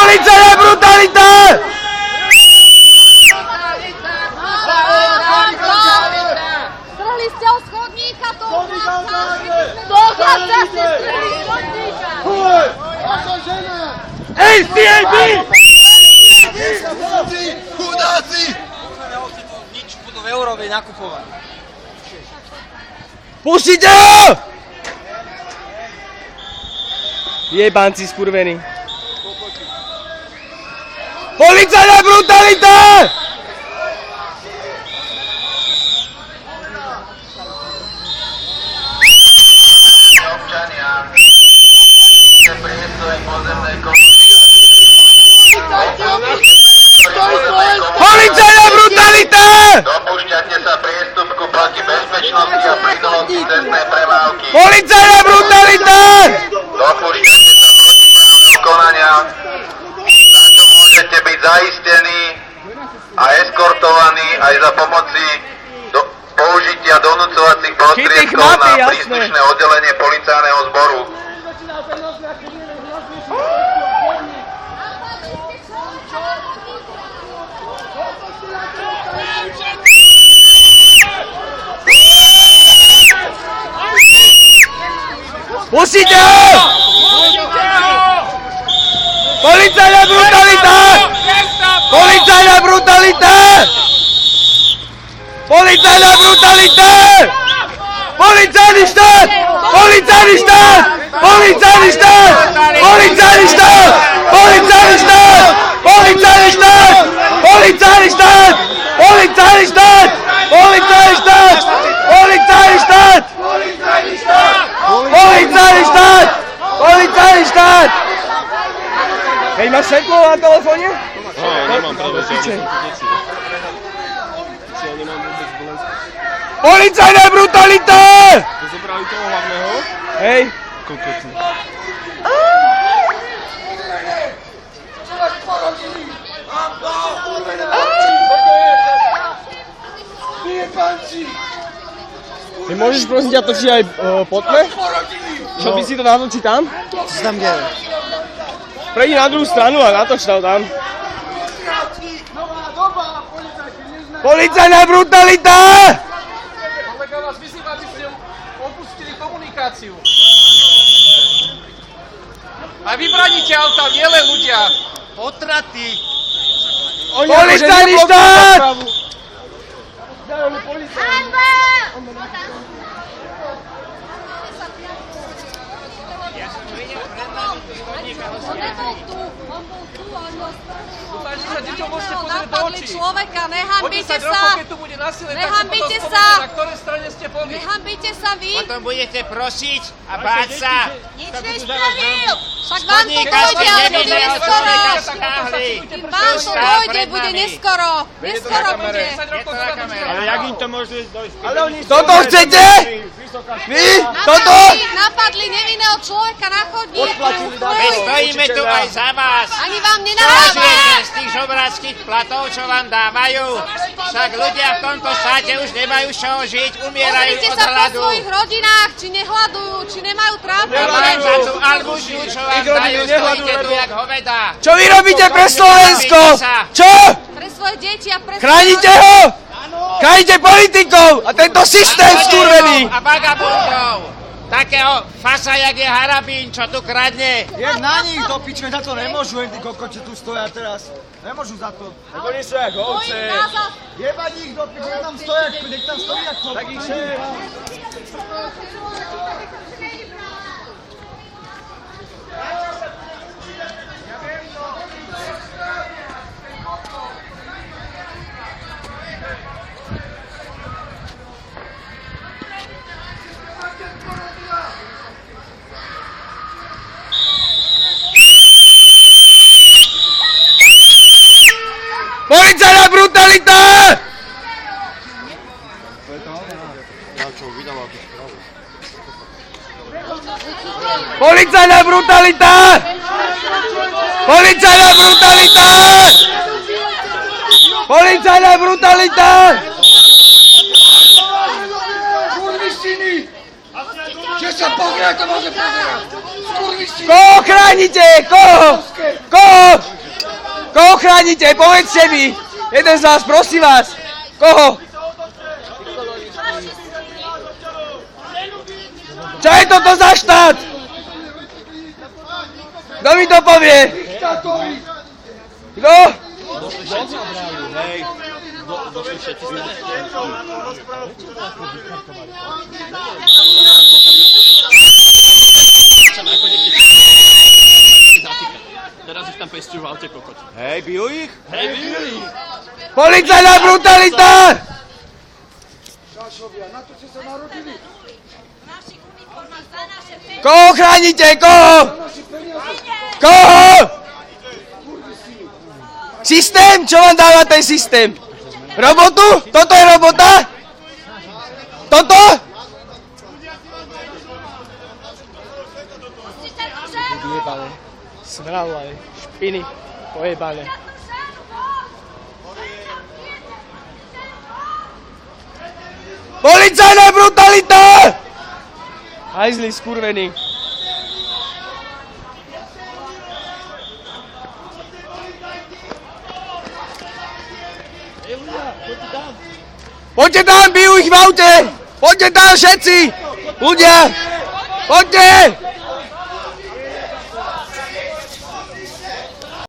Policajná brutalita! Strhli ste ho z chodníka, to chlapca! Toho chlapca ste strhli z chodníka! ACAB! Chudáci! Nič, budú v Európe nakupovať. Pustite ho! Jebanci skurvení. Policajná brutalita! Občania, priestore pozemnej Policajná brutalita! Dopúšťate sa priestupku proti bezpečnosti a plynulosti cestnej premávky. Policajná brutalita! Dopúšťate sa protiprávneho konania. Za to môžete byť zaistení a eskortovaní aj za pomoci použitia donúcovacích prostriedkov na príslušné oddelenie policajného zboru. Pustite ho! Policajná brutalita! Policajná brutalita! Policajná brutalita! Policajný štát! Policajný štát! Policajný štát! Policajný štát! Policajný štát! Policajný štát! Policajný štát! Policajný štát! Policajný štát! Policajný štát! Policajný štát! Policajný štát! Hej, máš svetlo na telefóne? Nemám práve deti. Policajná brutalita! To zobrali toho hlavného? Hej. Kokotný. Ty môžeš prosím ťa točiť aj po tme? Čo by si to natočí tam? Čo sa tam deje? Prejdi na druhú stranu a natoč to tam. Policajná brutalita! Kolega vás vyzýva, aby ste opustili komunikáciu. A vybraníte auta, nielen ľudia. Potraty. Policajný štát! Hanba! On bol tu, on bol Takže sa deťom môžete pozrieť do napadli očí. človeka, O nehambite 10 rokov, sa! keď tu bude násilie, tak Nehambite si potom sa! spomínate, na ktorej strane ste boli. Nehambite sa vy! Potom budete prosiť a báť sa. Nič nespravil! Však vám to dojde, ale bude neskoro! Kým vám to dojde, bude neskoro! Neskoro bude! 10 rokov sa to Ale jak im to môže dojsť? Toto chcete? Vy? Toto? Napadli nevinného človeka na chodníku! My stojíme tu aj za vás. Ani vám Môžete nenaháva! z tých žobráckých platov, čo vám dávajú. Však ľudia v tomto štáte už nemajú z čoho žiť, umierajú Pozrite od sa po hladu. svojich rodinách, či nehľadujú, či nemajú A trápenie. len za tú almužnu, čo vám dajú, stojíte tu jak hoveda. Čo vy robíte pre Slovensko? Čo? Pre svoje deti a pre Chránite ho? Chránite politikov a tento systém skurvený! A vagabundov. Takého fasa, jak je Harabín, čo tu kradne. Jak na nich do pičme, za to nemôžu, tí kokoči tu stoja teraz. Nemôžu za to. Oni sú jak ovce. Jebať ich do pičme, nech tam stoja, nech tam stojí jak to. Tak ich šéf. Policajná brutalita! Policajná brutalita! Policajná brutalita! Policajná brutalita! Kurvistiny! Že sa pohrá, to môže pozerať! Kurvistiny! Koho chránite? Koho? Koho? Koho chránite? Povedzte mi! Jeden z vás, prosím vás! Koho? Čo je toto za štát? Kto mi to povie? Kto? Teraz ich tam pestujú v aute kokot. Hej, bijú ich? Policajná brutalita! Koho chránite? Koho? Koho? Systém? Čo vám dáva ten systém? Robotu? Toto je robota? Toto? Vyjebané. Svralé. Špiny. Pojebané. Policajná brutalita! Hajzli skurvený. Poďte tam, bijú ich v aute! Poďte tam všetci! Ľudia! Poďte!